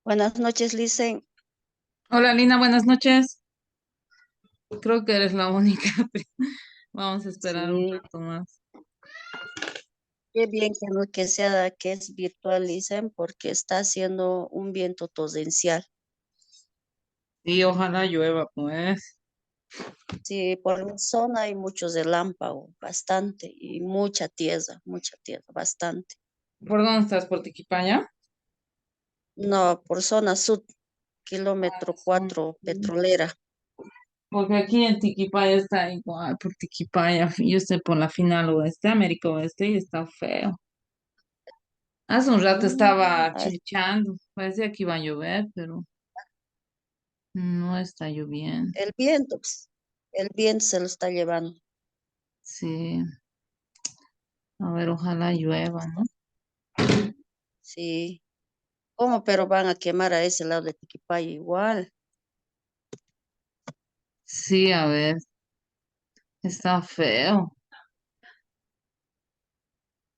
Buenas noches, Licen. Hola Lina, buenas noches. Creo que eres la única. Vamos a esperar un Sí, rato más. qué bien que, que sea que es virtual, Licen, porque está haciendo un viento torrencial. Y ojalá llueva, pues. Sí, por mi zona hay muchos relámpagos, bastante, y mucha tierra, bastante. ¿Por dónde estás? ¿Por Tiquipaya? No, por zona sur, Ah, kilómetro sí. 4 petrolera. Porque aquí en Tiquipaya está igual, por Tiquipaya. Yo estoy por la final oeste, América Oeste, y está feo. Hace un rato Mm, estaba chinchando. Parecía que iba a llover, pero no está lloviendo. el viento, pues, el viento se lo está llevando. Sí, a ver, ojalá llueva, ¿no? Sí. ¿Cómo? Pero van a quemar a ese lado de Tiquipaya igual. Sí, a ver, está feo.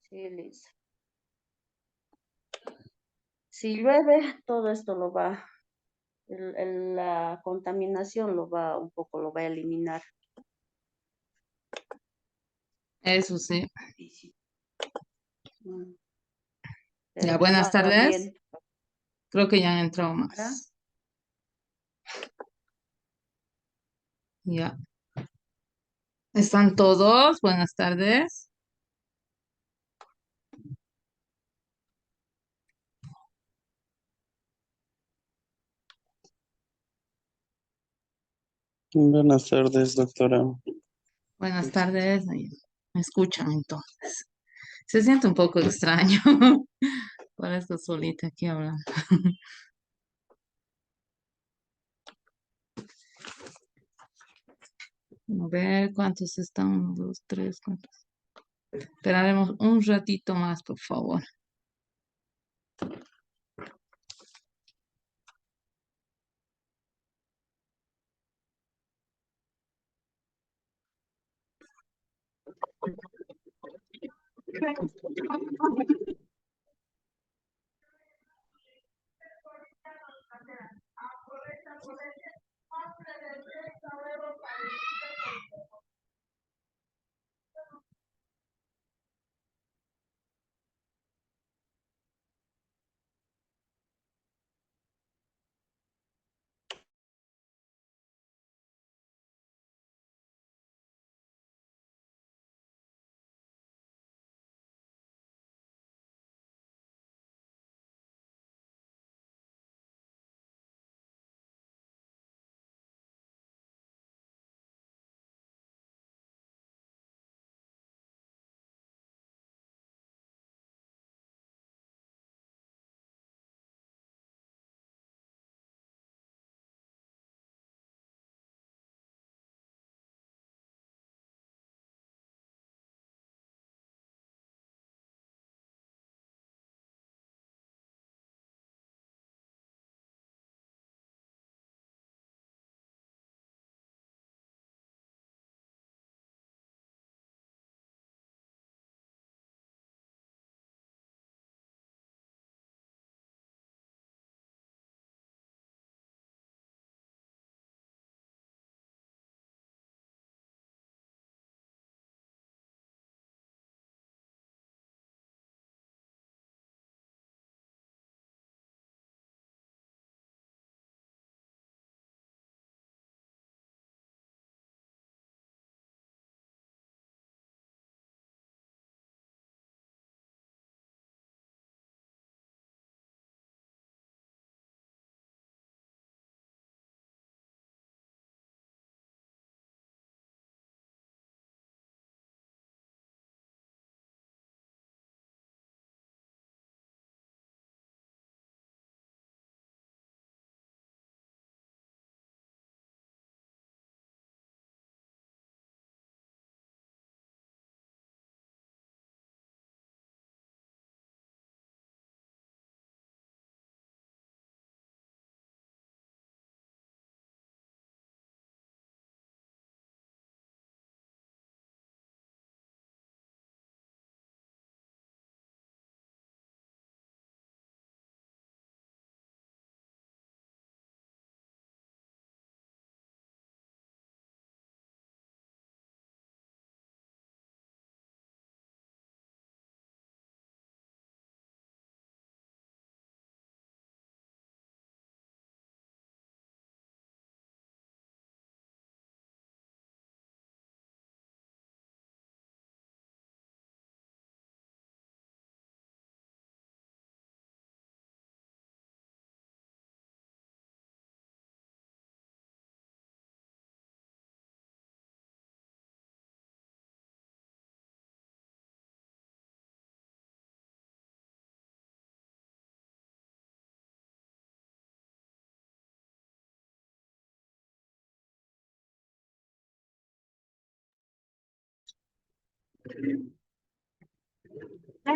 Sí, Lisa. Si llueve, todo esto lo va, la contaminación lo va, un poco lo va a eliminar. Eso sí. Mm, Ya, Pero que buenas no haga tardes. bien. Creo que ya han entrado ¿Ah? más. Ya. ¿Están todos? Buenas tardes. Buenas tardes, doctora. Buenas tardes. Ahí, ¿me escuchan entonces? Se siente un poco extraño. Por eso solita aquí hablando. A ver cuántos están. Uno, dos, tres, cuántos. Esperaremos un ratito más, por favor.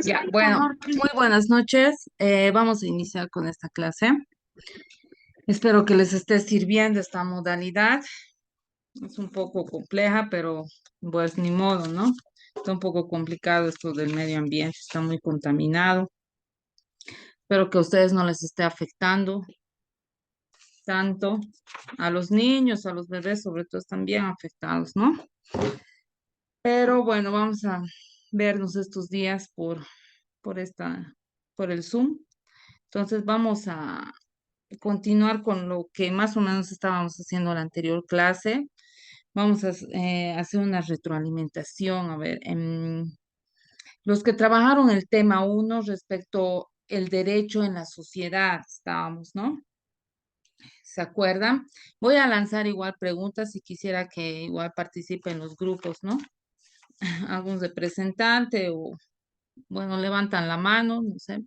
Ya, bueno, muy buenas noches. Vamos a iniciar con esta clase. Espero que les esté sirviendo esta modalidad. Es un poco compleja, pero pues ni modo, ¿no? Está un poco complicado esto del medio ambiente, está muy contaminado. Espero que a ustedes no les esté afectando tanto. A los niños, a los bebés, sobre todo, están bien afectados, ¿no? Pero bueno, vamos a vernos estos días por por el Zoom. Entonces vamos a continuar con lo que más o menos estábamos haciendo en la anterior clase. Vamos a hacer una retroalimentación. A ver, los que trabajaron el tema uno respecto el derecho en la sociedad, estábamos, ¿no? ¿Se acuerdan? Voy a lanzar igual preguntas y quisiera que igual participen los grupos, ¿no? Algún representante o, bueno, levantan la mano, no sé,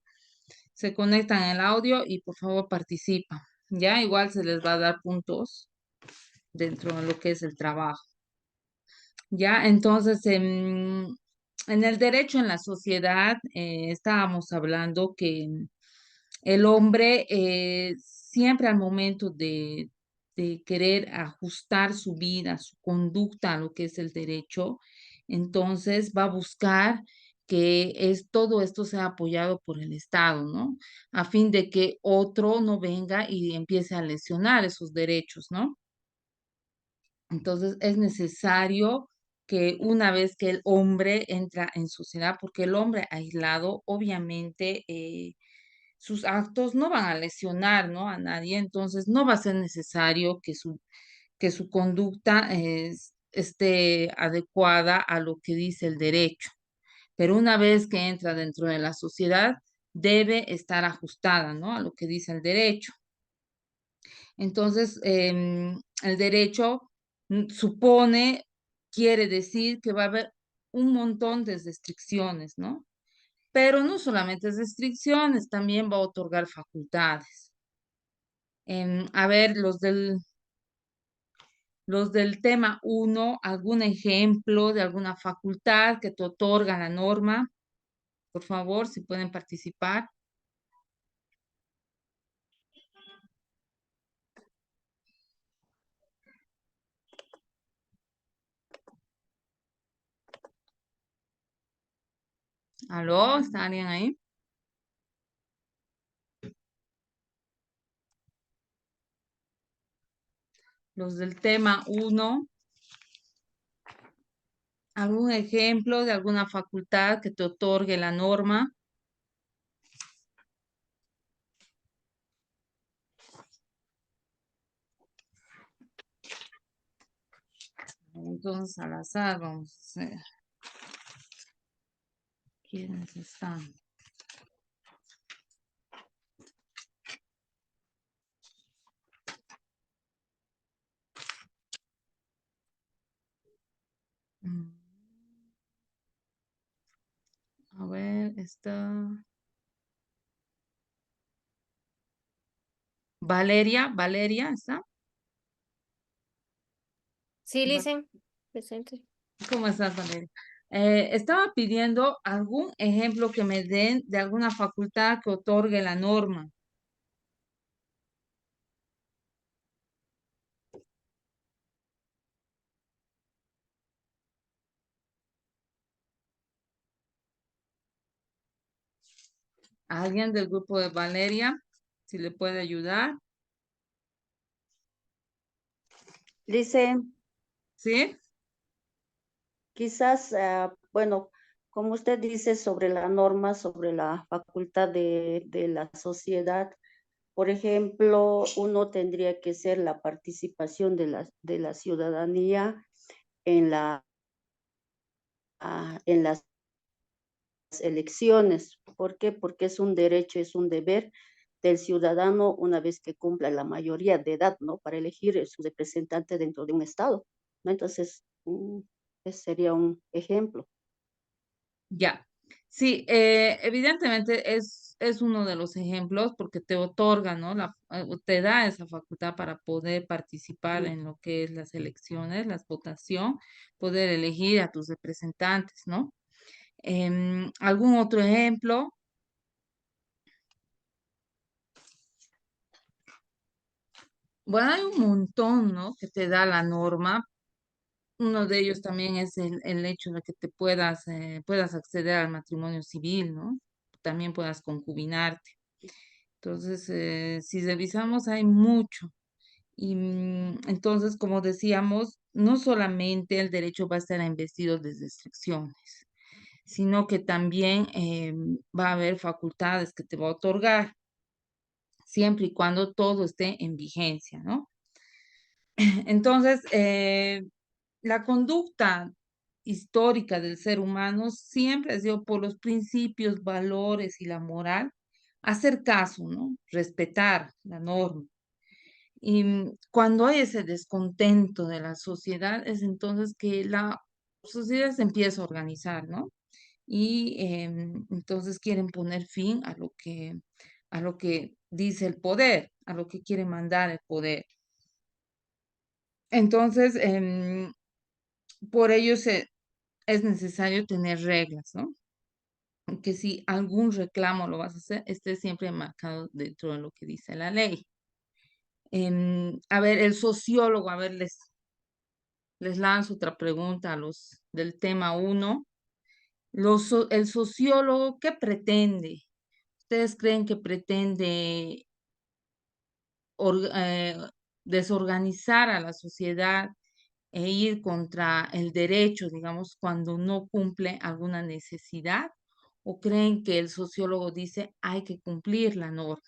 se conectan el audio y por favor participan. Ya, igual se les va a dar puntos dentro de lo que es el trabajo. Ya, entonces, en el derecho en la sociedad, estábamos hablando que el hombre siempre al momento de querer ajustar su vida, su conducta a lo que es el derecho, entonces va a buscar que todo esto sea apoyado por el Estado, ¿no? A fin de que otro no venga y empiece a lesionar esos derechos, ¿no? Entonces es necesario que una vez que el hombre entra en sociedad, porque el hombre aislado, obviamente, sus actos no van a lesionar, ¿no? A nadie, entonces no va a ser necesario que su conducta esté adecuada a lo que dice el derecho. Pero una vez que entra dentro de la sociedad, debe estar ajustada, ¿no? A lo que dice el derecho. Entonces, el derecho supone, quiere decir que va a haber un montón de restricciones, ¿no? Pero no solamente restricciones, también va a otorgar facultades. A ver, los del tema uno, algún ejemplo de alguna facultad que te otorga la norma, por favor, si pueden participar. ¿Aló? ¿Está alguien ahí? Los del tema uno, algún ejemplo de alguna facultad que te otorgue la norma. Entonces, al azar, vamos a hacer. ¿Quiénes están? Mm, A ver, está Valeria, ¿está? Sí, Va- Licen, presente. ¿Cómo estás, Valeria? Estaba pidiendo algún ejemplo que me den de alguna facultad que otorgue la norma. ¿Alguien del grupo de Valeria? Si le puede ayudar. Dice, ¿Sí? quizás, bueno, como usted dice sobre la norma, sobre la facultad de la sociedad, por ejemplo, uno tendría que ser la participación de la ciudadanía en en las elecciones. ¿Por qué? Porque es un derecho, es un deber del ciudadano una vez que cumpla la mayoría de edad, ¿no? Para elegir su representante dentro de un estado, ¿no? Entonces, ese sería un ejemplo. Ya. Sí, evidentemente es uno de los ejemplos porque te otorga, ¿no? Te da esa facultad para poder participar en lo que es las elecciones, la votación, poder elegir a tus representantes, ¿no? ¿Algún otro ejemplo? Bueno, hay un montón, ¿no? Que te da la norma. Uno de ellos también es el hecho de que te puedas acceder al matrimonio civil, ¿no? También puedas concubinarte. Entonces, si revisamos, hay mucho. Y entonces, como decíamos, no solamente el derecho va a estar investido de restricciones, sino que también va a haber facultades que te va a otorgar, siempre y cuando todo esté en vigencia, ¿no? Entonces, la conducta histórica del ser humano siempre ha sido por los principios, valores y la moral, hacer caso, ¿no? Respetar la norma. Y cuando hay ese descontento de la sociedad, es entonces que la sociedad se empieza a organizar, ¿no? Y entonces quieren poner fin a lo que dice el poder, a lo que quiere mandar el poder. Entonces, por ello es necesario tener reglas, ¿no? Que si algún reclamo lo vas a hacer, esté siempre marcado dentro de lo que dice la ley. A ver, el sociólogo, a ver, les lanzo otra pregunta a los del tema 1. El sociólogo, ¿qué pretende? ¿Ustedes creen que pretende or- eh, desorganizar a la sociedad e ir contra el derecho, digamos, cuando no cumple alguna necesidad? ¿O creen que el sociólogo dice hay que cumplir la norma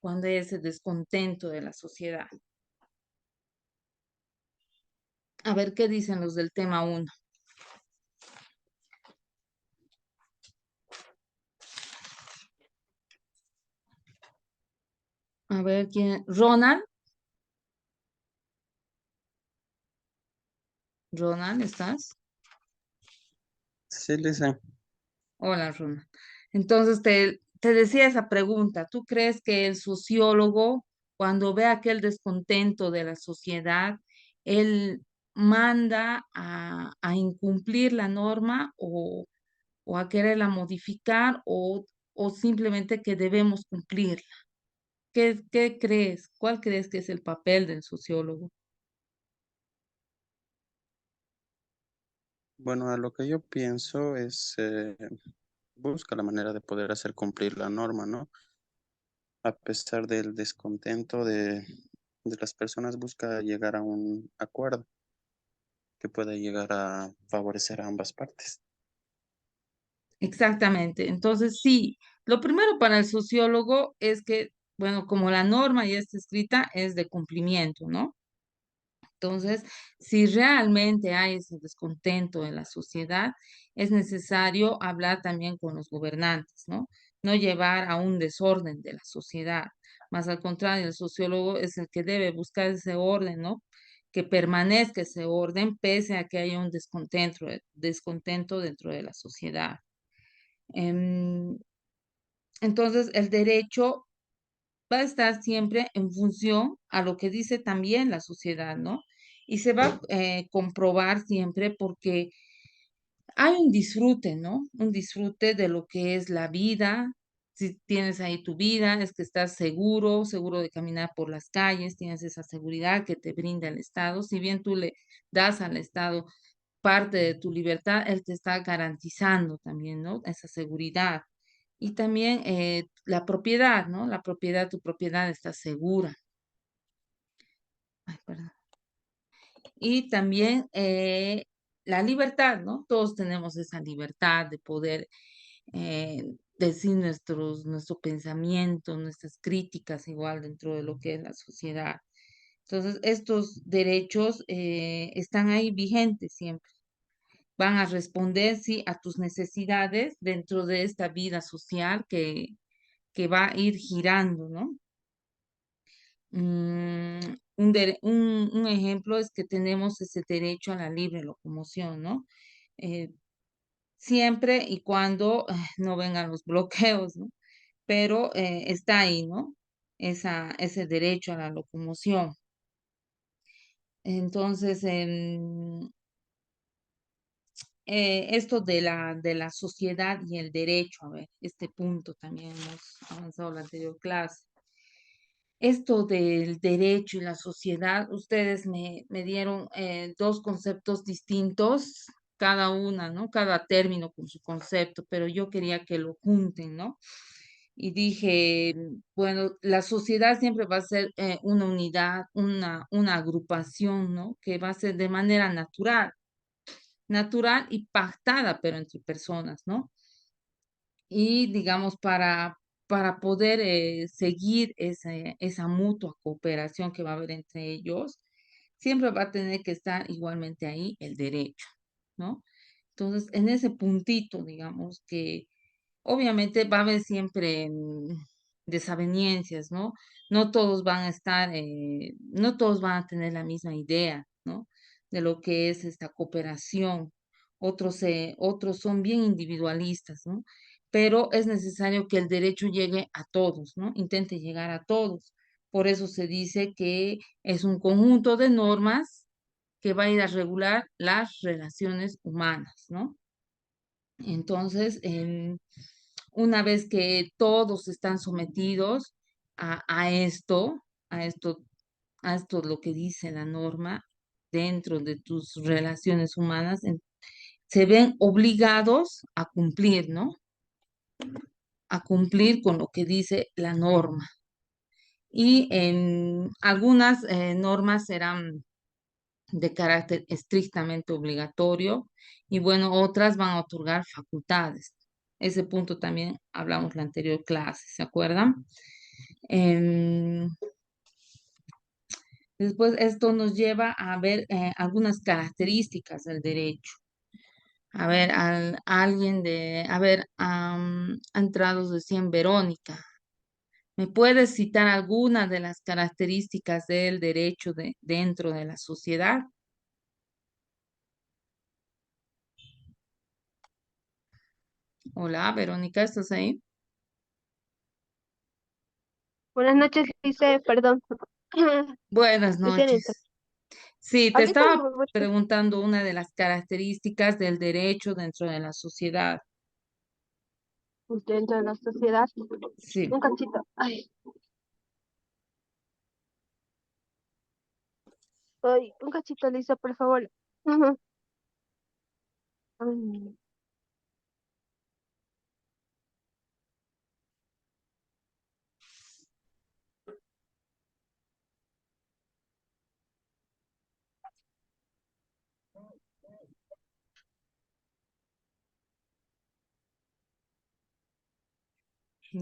cuando hay ese descontento de la sociedad? A ver qué dicen los del tema 1. A ver quién. Ronald. Ronald, ¿estás? Sí, Lisa. Hola, Ronald. Entonces te decía esa pregunta. ¿Tú crees que el sociólogo, cuando ve aquel descontento de la sociedad, él manda a incumplir la norma o a quererla modificar o simplemente que debemos cumplirla? ¿Qué crees? ¿Cuál crees que es el papel del sociólogo? Bueno, a lo que yo pienso es busca la manera de poder hacer cumplir la norma, ¿no? A pesar del descontento de las personas, busca llegar a un acuerdo que pueda llegar a favorecer a ambas partes. Exactamente. Entonces, sí, lo primero para el sociólogo es que, bueno, como la norma ya está escrita, es de cumplimiento, ¿no? Entonces, si realmente hay ese descontento en la sociedad, es necesario hablar también con los gobernantes, ¿no? No llevar a un desorden de la sociedad. Más al contrario, el sociólogo es el que debe buscar ese orden, ¿no? Que permanezca ese orden pese a que haya un descontento dentro de la sociedad. Em, entonces, el derecho va a estar siempre en función a lo que dice también la sociedad, ¿no? Y se va a comprobar siempre porque hay un disfrute, ¿no? Un disfrute de lo que es la vida. Si tienes ahí tu vida, es que estás seguro, seguro de caminar por las calles, tienes esa seguridad que te brinda el Estado. Si bien tú le das al Estado parte de tu libertad, él te está garantizando también, ¿no? Esa seguridad. Y también la propiedad, ¿no? La propiedad, tu propiedad está segura. Ay, perdón. Y también la libertad, ¿no? Todos tenemos esa libertad de poder decir nuestro pensamiento, nuestras críticas igual dentro de lo que es la sociedad. Entonces, estos derechos están ahí vigentes siempre. Van a responder, sí, a tus necesidades dentro de esta vida social que va a ir girando, ¿no? Un ejemplo es que tenemos ese derecho a la libre locomoción, ¿no? Eh, siempre y cuando no vengan los bloqueos, ¿no? Pero está ahí, ¿no? Ese derecho a la locomoción. Entonces, esto de la sociedad y el derecho, a ver, este punto también hemos avanzado en la anterior clase. Esto del derecho y la sociedad, ustedes me dieron dos conceptos distintos, cada una, ¿no? Cada término con su concepto, pero yo quería que lo junten, ¿no? Y dije, bueno, la sociedad siempre va a ser una unidad, una agrupación, ¿no? Que va a ser de manera natural, natural y pactada, pero entre personas, ¿no? Y digamos, para poder seguir esa mutua cooperación que va a haber entre ellos, siempre va a tener que estar igualmente ahí el derecho, ¿no? Entonces, en ese puntito, digamos que obviamente va a haber siempre desavenencias, ¿no? No todos van a estar, no todos van a tener la misma idea, ¿no? De lo que es esta cooperación. Otros son bien individualistas, ¿no? Pero es necesario que el derecho llegue a todos, ¿no? Intente llegar a todos. Por eso se dice que es un conjunto de normas que va a ir a regular las relaciones humanas, ¿no? Entonces, una vez que todos están sometidos a esto, a esto, a esto lo que dice la norma dentro de tus relaciones humanas, se ven obligados a cumplir, ¿no? A cumplir con lo que dice la norma. Y en algunas normas serán de carácter estrictamente obligatorio y bueno, otras van a otorgar facultades. Ese punto también hablamos la anterior clase, ¿se acuerdan? Em, Después esto nos lleva a ver algunas características del derecho. A ver, alguien a ver, ha entrado recién Verónica. ¿Me puedes citar alguna de las características del derecho dentro de la sociedad? Hola, Verónica, ¿estás ahí? Buenas noches, dice, perdón. Buenas Recién entré. noches. Sí, te Ahorita estaba me voy. preguntando una de las características del derecho dentro de la sociedad. Dentro de la sociedad. Sí, Un cachito. Ay, ay, un cachito, Lisa, por favor. Ujú. Ay,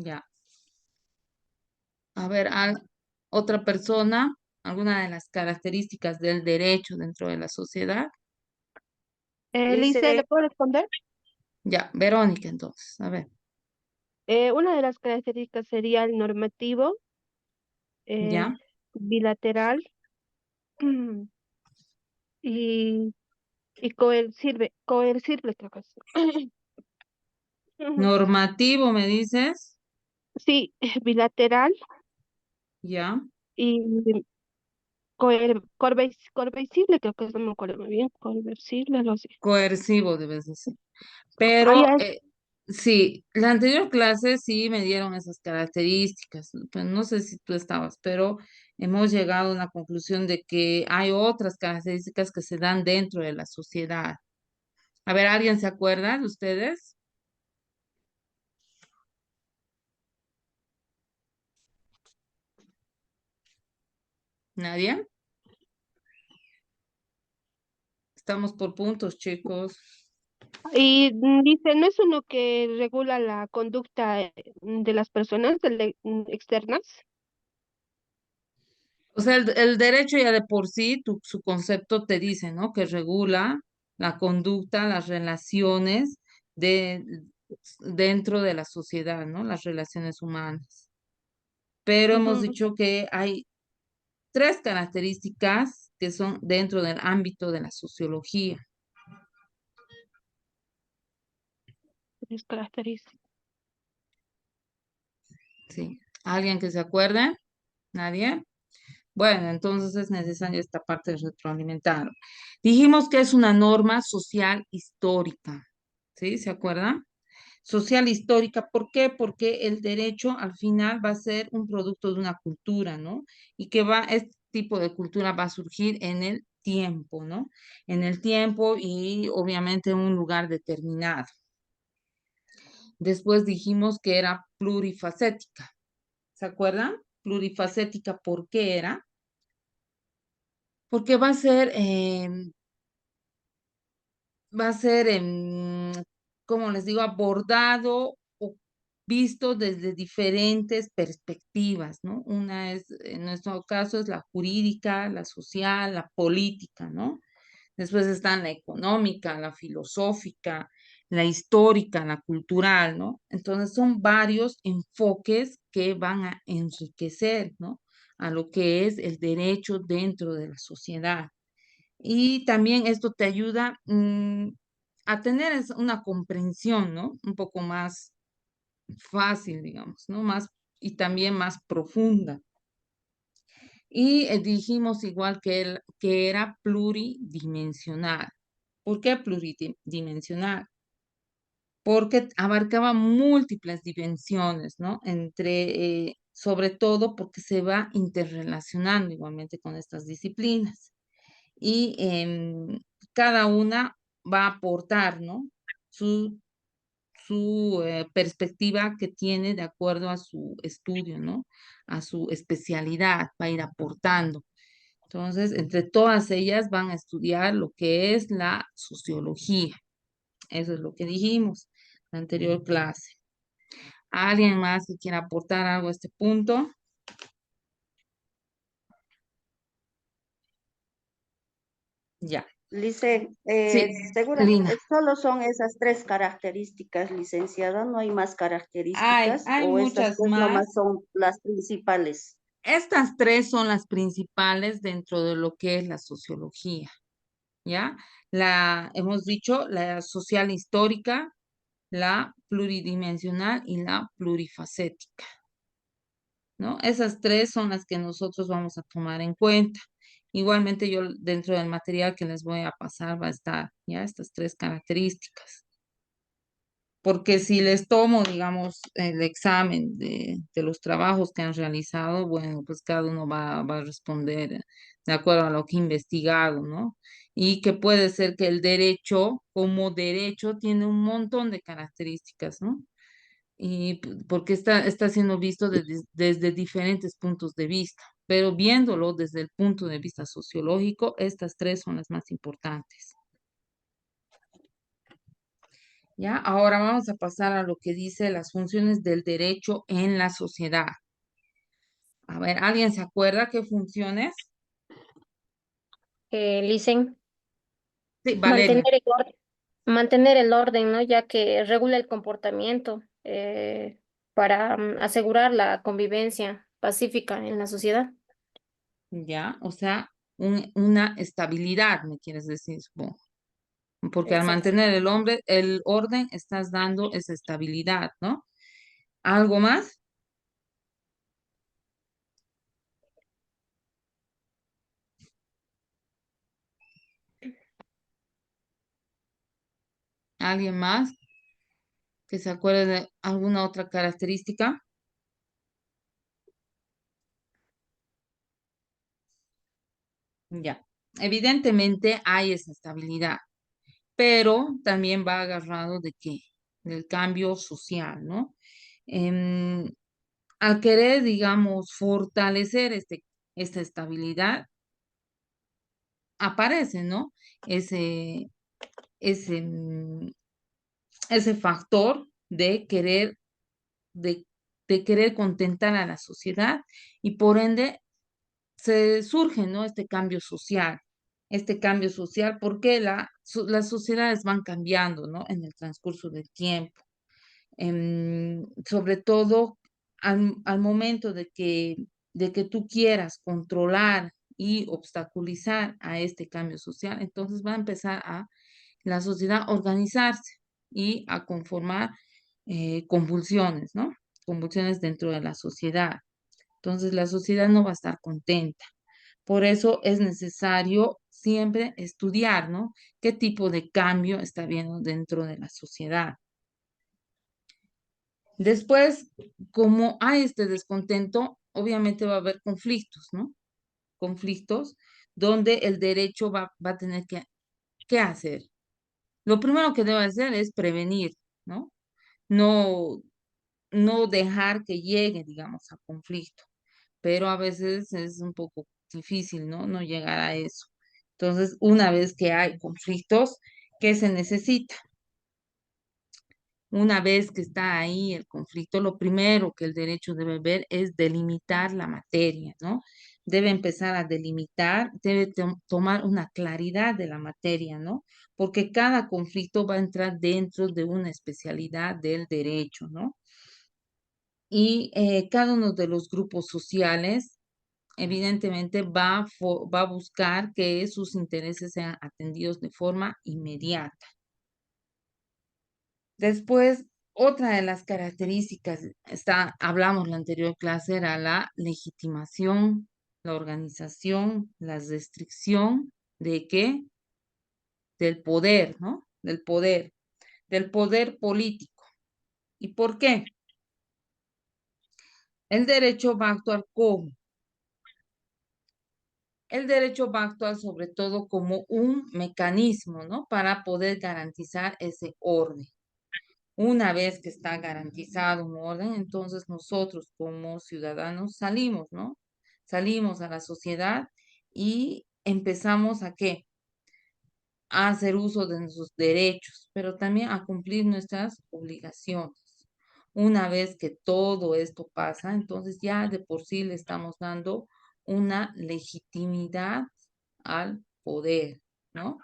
ya. A ver, otra persona, alguna de las características del derecho dentro de la sociedad. Lisa, ¿le Dice, puedo responder? Ya, Verónica, entonces, a ver, Una de las características sería el normativo, eh, ya. bilateral y, y coercible creo que es. Ujú. Normativo, me dices, Sí, bilateral ya. y coercible creo que es, no me acuerdo muy bien, coercible, algo así. Coercivo, debes decir. Ah, Pero ya, sí, la anterior clase sí me dieron esas características, pues no sé si tú estabas, pero hemos llegado a una conclusión de que hay otras características que se dan dentro de la sociedad. A ver, ¿alguien se acuerda de ustedes? ¿Nadie? Estamos por puntos, chicos. y dice, ¿no es uno que regula la conducta de las personas externas? O sea, el derecho ya de por sí, su concepto te dice, ¿no? Que regula la conducta, las relaciones de, dentro de la sociedad, ¿no? Las relaciones humanas. Pero hemos Ujú. dicho que hay tres características que son dentro del ámbito de la sociología. Tres características. Sí. ¿Alguien que se acuerde? ¿Nadie? Bueno, entonces es necesaria esta parte de retroalimentar. Dijimos que es una norma social histórica, ¿sí? ¿Se acuerdan? Social histórica, ¿por qué? Porque el derecho al final va a ser un producto de una cultura, ¿no? Y que este tipo de cultura va a surgir en el tiempo, ¿no? En el tiempo y obviamente en un lugar determinado. Después dijimos que era plurifacética, ¿se acuerdan? Plurifacética, ¿por qué era? Porque va a ser, como les digo, abordado o visto desde diferentes perspectivas, ¿no? Una es, en nuestro caso, es la jurídica, la social, la política, ¿no? Después están la económica, la filosófica, la histórica, la cultural, ¿no? Entonces son varios enfoques que van a enriquecer, ¿no? A lo que es el derecho dentro de la sociedad. Y también esto te ayuda a tener una comprensión, ¿no? Un poco más fácil, digamos, ¿no? Más y también más profunda. Y dijimos igual que era pluridimensional. ¿Por qué pluridimensional? Porque abarcaba múltiples dimensiones, ¿no? Sobre todo porque se va interrelacionando igualmente con estas disciplinas. Y cada una va a aportar, ¿no? Su, su perspectiva que tiene de acuerdo a su estudio, ¿no? A su especialidad, va a ir aportando. Entonces, entre todas ellas van a estudiar lo que es la sociología. Eso es lo que dijimos en la anterior clase. ¿Alguien más que quiera aportar algo a este punto? Ya. Lice, Sí, seguramente Lina. solo son esas tres características, licenciada, no hay más características Hay o estas muchas tres más. nomás son las principales. Estas tres son las principales dentro de lo que es la sociología, ¿ya? Hemos dicho, la social histórica, la pluridimensional y la plurifacética, ¿no? Esas tres son las que nosotros vamos a tomar en cuenta. Igualmente yo dentro del material que les voy a pasar va a estar, ¿ya? Estas tres características. Porque si les tomo, digamos, el examen de los trabajos que han realizado, bueno, pues cada uno va a responder de acuerdo a lo que ha investigado, ¿no? Y que puede ser que el derecho, como derecho, tiene un montón de características, ¿no? Y porque está siendo visto desde diferentes puntos de vista, pero viéndolo desde el punto de vista sociológico, estas tres son las más importantes. ¿Ya? Ahora vamos a pasar a lo que dice las funciones del derecho en la sociedad. A ver, ¿alguien se acuerda qué funciones? Licen, Sí, mantener Valeria. mantener el orden, ¿no? Ya que regula el comportamiento para asegurar la convivencia pacífica en la sociedad. ¿Ya? O sea, una estabilidad, me quieres decir, supongo. Porque al Exacto. mantener el orden, estás dando esa estabilidad, ¿no? ¿Algo más? ¿Alguien más que se acuerde de alguna otra característica? Ya. Evidentemente hay esa estabilidad, pero también va agarrado de qué, del cambio social, ¿no? Em, Al querer, digamos, fortalecer esta estabilidad, aparece, ¿no? Ese, ese, ese factor de, de querer contentar a la sociedad y por ende se surge, ¿no? Este cambio social, porque las sociedades van cambiando, ¿no? En el transcurso del tiempo. Sobre todo al momento de que tú quieras controlar y obstaculizar a este cambio social, entonces va a empezar la sociedad a organizarse, y a conformar convulsiones, ¿no? Convulsiones dentro de la sociedad. Entonces la sociedad no va a estar contenta. Por eso es necesario siempre estudiar, ¿no? ¿Qué tipo de cambio está habiendo dentro de la sociedad? Después, como hay este descontento, obviamente va a haber conflictos, ¿no? Conflictos donde el derecho va a tener ¿qué hacer? Lo primero que debe hacer es prevenir, ¿no? No, no dejar que llegue, digamos, a conflicto, pero a veces es un poco difícil, ¿no? No llegar a eso. Entonces, una vez que hay conflictos, ¿qué se necesita? Una vez que está ahí el conflicto, lo primero que el derecho debe ver es delimitar la materia, ¿no? Debe empezar a delimitar, debe tomar una claridad de la materia, ¿no? Porque cada conflicto va a entrar dentro de una especialidad del derecho, ¿no? Y cada uno de los grupos sociales, evidentemente, va a buscar que sus intereses sean atendidos de forma inmediata. Después, otra de las características, hablamos la anterior clase, era la legitimación, la organización, la restricción de qué? Del poder, ¿no? Del poder político. ¿Y por qué? El derecho va a actuar como. El derecho va a actuar sobre todo como un mecanismo, ¿no? Para poder garantizar ese orden. Una vez que está garantizado un orden, entonces nosotros como ciudadanos salimos, ¿no? Salimos a la sociedad y empezamos ¿a qué? A hacer uso de nuestros derechos, pero también a cumplir nuestras obligaciones. Una vez que todo esto pasa, entonces ya de por sí le estamos dando una legitimidad al poder, ¿no?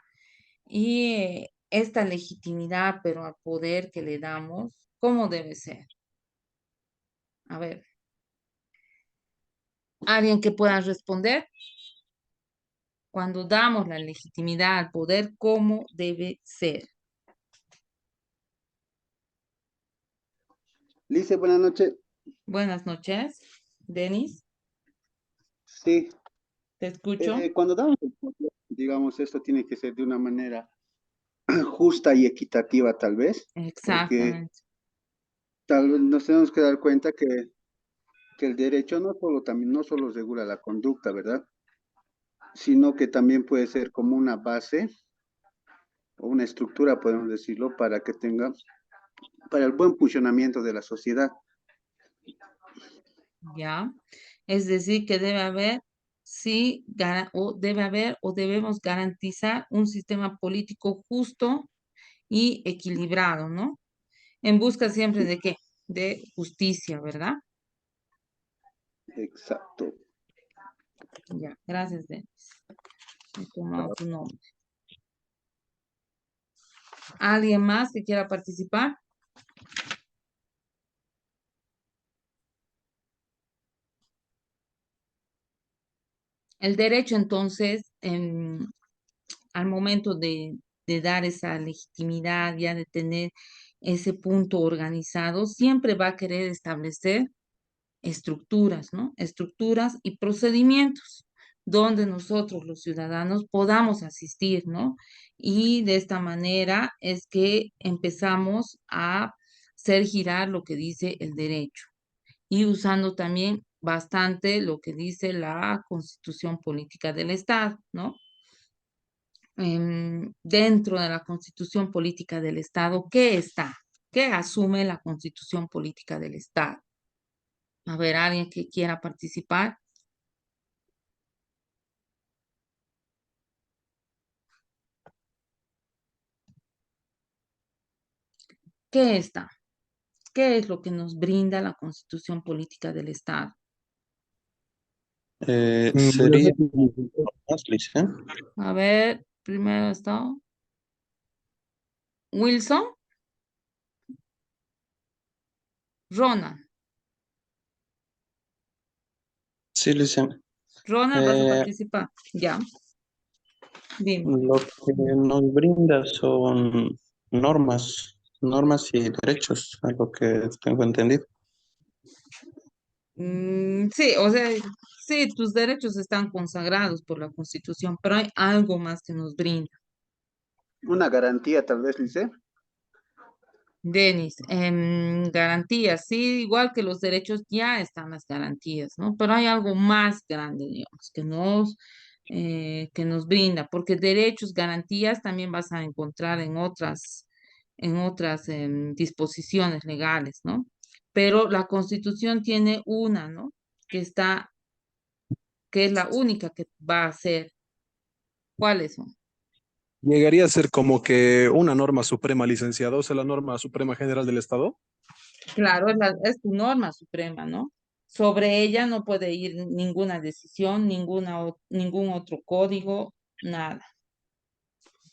Y esta legitimidad, pero al poder que le damos, ¿cómo debe ser? A ver, ¿alguien que pueda responder? Cuando damos la legitimidad al poder, ¿cómo debe ser? Lice, buenas noches. Buenas noches, Denis, Sí, te escucho. cuando damos el poder, digamos, esto tiene que ser de una manera justa y equitativa, tal vez, porque Exactamente. tal vez nos tenemos que dar cuenta que el derecho no solo regula la conducta, ¿verdad? Sino que también puede ser como una base o una estructura, podemos decirlo, para el buen funcionamiento de la sociedad. ¿Ya? Es decir, que debe haber, sí, debe haber o debemos garantizar un sistema político justo y equilibrado, ¿no? En busca siempre de qué? De justicia, ¿verdad? Exacto. Ya, gracias, Denis. He tomado tu nombre. ¿Alguien más que quiera participar? El derecho, entonces, al momento de dar esa legitimidad, ya de tener ese punto organizado, siempre va a querer establecer estructuras, ¿no? Estructuras y procedimientos donde nosotros, los ciudadanos, podamos asistir, ¿no? Y de esta manera es que empezamos a hacer girar lo que dice el derecho y usando también bastante lo que dice la Constitución Política del Estado, ¿no? Dentro de la Constitución Política del Estado, ¿qué está? ¿Qué asume la Constitución Política del Estado? A ver, alguien que quiera participar. ¿Qué está? ¿Qué es lo que nos brinda la Constitución Política del Estado? Sería más, Lice. A ver, primero está Wilson, Ronald. Sí, Lice. Ronald, vas a participar. Ya, dime. Lo que nos brinda son normas Normas y derechos, a lo que tengo entendido. Sí, o sea, sí, tus derechos están consagrados por la Constitución, pero hay algo más que nos brinda. Una garantía, tal vez, Lice. Denis, garantías, sí, igual que los derechos ya están las garantías, ¿no? Pero hay algo más grande, digamos, que nos brinda, porque derechos, garantías también vas a encontrar en otras disposiciones legales, ¿no? Pero la Constitución tiene una, ¿no? Que es la única que va a ser. ¿Cuáles son? Llegaría a ser como que una norma suprema, licenciado, o sea, la norma suprema general del Estado. Claro, es tu norma suprema, ¿no? Sobre ella no puede ir ninguna decisión, ningún otro código, nada.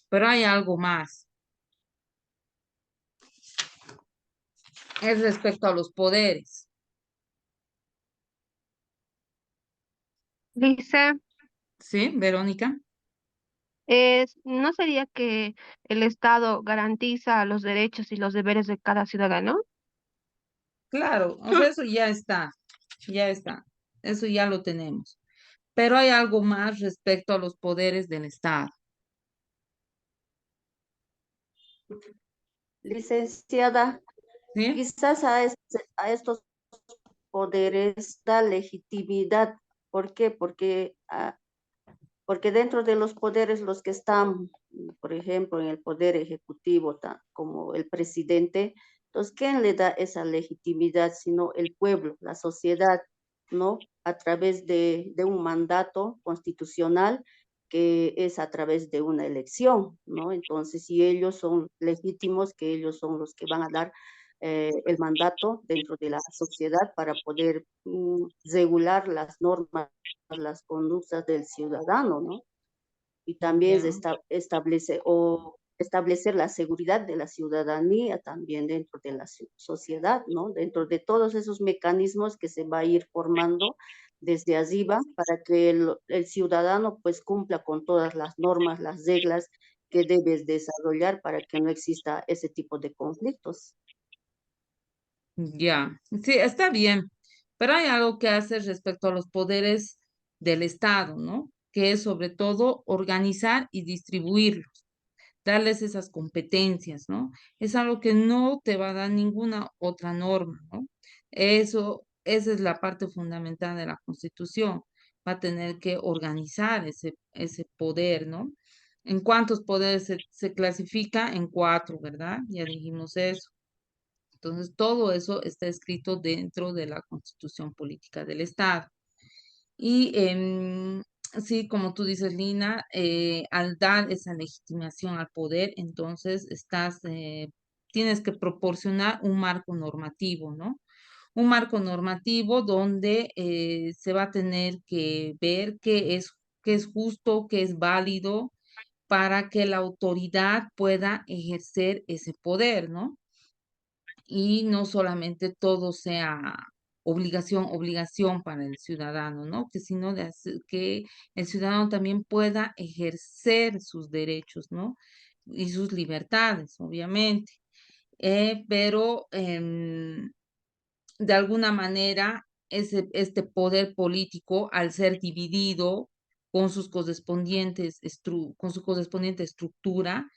Pero hay algo más. Es respecto a los poderes. Dice, ¿Sí, Verónica? ¿no sería que el Estado garantiza los derechos y los deberes de cada ciudadano? Claro, o sea, eso ya está, ya está. Eso ya lo tenemos. Pero hay algo más respecto a los poderes del Estado. Licenciada, ¿Sí? quizás a estos poderes da legitimidad. ¿Por qué? Porque dentro de los poderes, los que están, por ejemplo, en el poder ejecutivo, como el presidente, entonces, ¿quién le da esa legitimidad? Sino el pueblo, la sociedad, ¿no? A través de un mandato constitucional que es a través de una elección, ¿no? Entonces, si ellos son legítimos, que ellos son los que van a dar el mandato dentro de la sociedad para poder regular las normas, las conductas del ciudadano, ¿no? Y también Ya. establecer la seguridad de la ciudadanía también dentro de la sociedad, ¿no? Dentro de todos esos mecanismos que se va a ir formando desde arriba para que el ciudadano pues cumpla con todas las normas, las reglas que debes desarrollar para que no exista ese tipo de conflictos. Ya, sí, está bien, pero hay algo que hace respecto a los poderes del Estado, ¿no? Que es sobre todo organizar y distribuirlos, darles esas competencias, ¿no? Es algo que no te va a dar ninguna otra norma, ¿no? Esa es la parte fundamental de la Constitución. Va a tener que organizar ese poder, ¿no? ¿En cuántos poderes se clasifica? En cuatro, ¿verdad? Ya dijimos eso. Entonces, todo eso está escrito dentro de la Constitución Política del Estado. Y sí, como tú dices, Lina, al dar esa legitimación al poder, entonces tienes que proporcionar un marco normativo, ¿no? Un marco normativo donde se va a tener que ver qué es justo, qué es válido para que la autoridad pueda ejercer ese poder, ¿no? Y no solamente todo sea obligación para el ciudadano, ¿no? Que sino que el ciudadano también pueda ejercer sus derechos, ¿no? Y sus libertades, obviamente. Pero de alguna manera, este poder político, al ser dividido con su correspondiente estructura,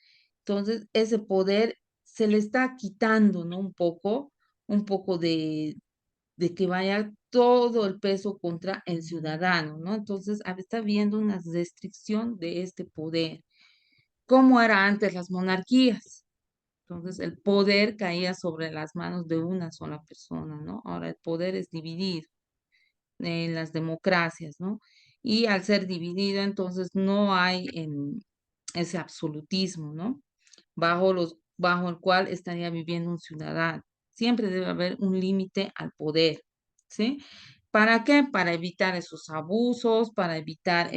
entonces ese poder se le está quitando, ¿no? Un poco de que vaya todo el peso contra el ciudadano, ¿no? Entonces, está habiendo una restricción de este poder, como era antes las monarquías. Entonces, el poder caía sobre las manos de una sola persona, ¿no? Ahora el poder es dividido en las democracias, ¿no? Y al ser dividido, entonces no hay ese absolutismo, ¿no? Bajo el cual estaría viviendo un ciudadano. Siempre debe haber un límite al poder, ¿sí? ¿Para qué? Para evitar esos abusos, para evitar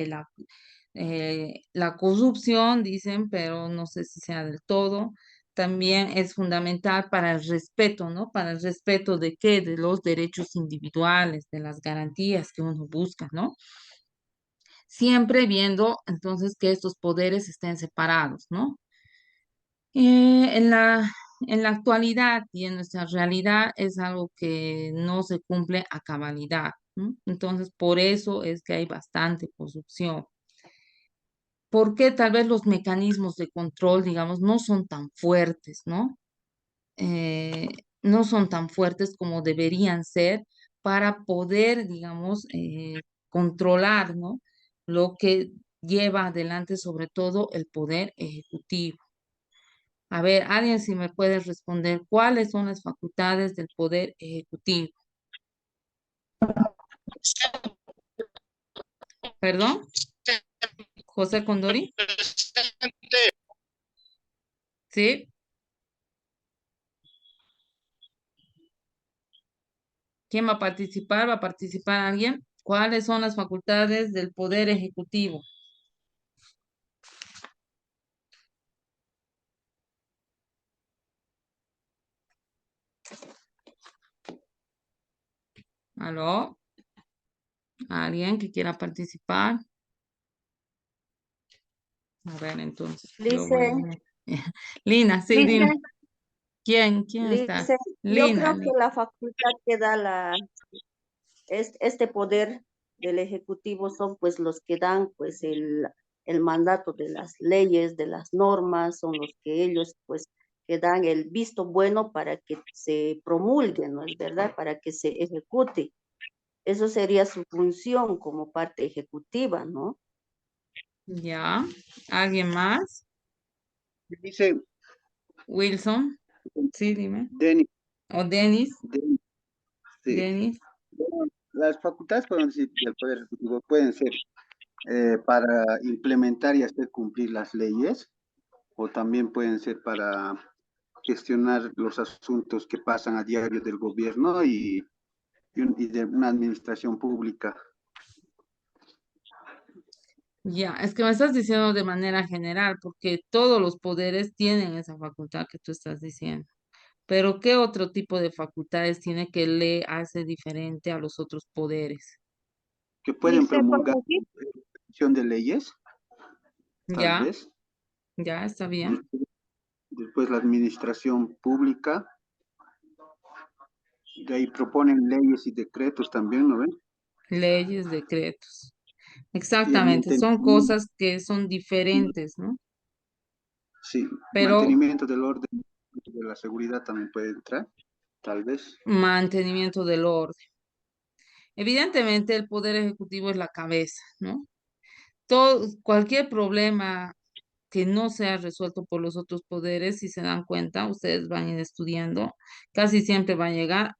la corrupción, dicen, pero no sé si sea del todo. También es fundamental para el respeto, ¿no? Para el respeto de qué, de los derechos individuales, de las garantías que uno busca, ¿no? Siempre viendo entonces que estos poderes estén separados, ¿no? En en la actualidad y en nuestra realidad es algo que no se cumple a cabalidad, ¿no? Entonces, por eso es que hay bastante corrupción. Porque tal vez los mecanismos de control, digamos, no son tan fuertes, ¿no? Eh, no son tan fuertes como deberían ser para poder, digamos, controlar, ¿no? Lo que lleva adelante sobre todo el poder ejecutivo. A ver, alguien si me puede responder, ¿cuáles son las facultades del poder ejecutivo? ¿Perdón? José Condori. ¿Sí? ¿Quién va a participar? ¿Va a participar alguien? ¿Cuáles son las facultades del poder ejecutivo? ¿Aló? ¿Alguien que quiera participar? A ver, entonces, yo voy Dice, a... Lina, sí, dime. Dice, ¿Quién está? dice, yo Lina, creo que la facultad que da este poder del Ejecutivo son pues los que dan pues el mandato de las leyes, de las normas, son los que ellos pues que dan el visto bueno para que se promulgue, ¿no es verdad? Para que se ejecute. Eso sería su función como parte ejecutiva, ¿no? ya. ¿Alguien más? Dice Wilson, sí, dime. Denis, O Denis, Denis, sí. Denis. Las facultades del Poder Ejecutivo pueden ser para implementar y hacer cumplir las leyes, o también pueden ser para gestionar los asuntos que pasan a diario del gobierno y de una administración pública. Ya, es que me estás diciendo de manera general, porque todos los poderes tienen esa facultad que tú estás diciendo. Pero ¿qué otro tipo de facultades tiene que le hace diferente a los otros poderes? Que pueden dice, por promulgar decir, de leyes, tal Ya, vez. ya está bien. Después la administración pública, de ahí proponen leyes y decretos también, ¿no ven? Leyes, decretos. Y el Exactamente, son mantenimiento, cosas que son diferentes, ¿no? sí, Pero mantenimiento del orden, de la seguridad también puede entrar, tal vez. mantenimiento del orden. Evidentemente, el poder ejecutivo es la cabeza, ¿no? Cualquier problema que no sea resuelto por los otros poderes, si se dan cuenta, ustedes van a ir estudiando, casi siempre va a llegar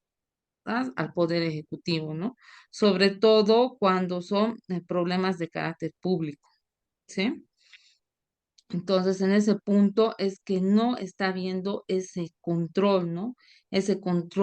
al poder ejecutivo, ¿no? Sobre todo cuando son problemas de carácter público, ¿sí? Entonces, en ese punto es que no está habiendo ese control, ¿no? Ese control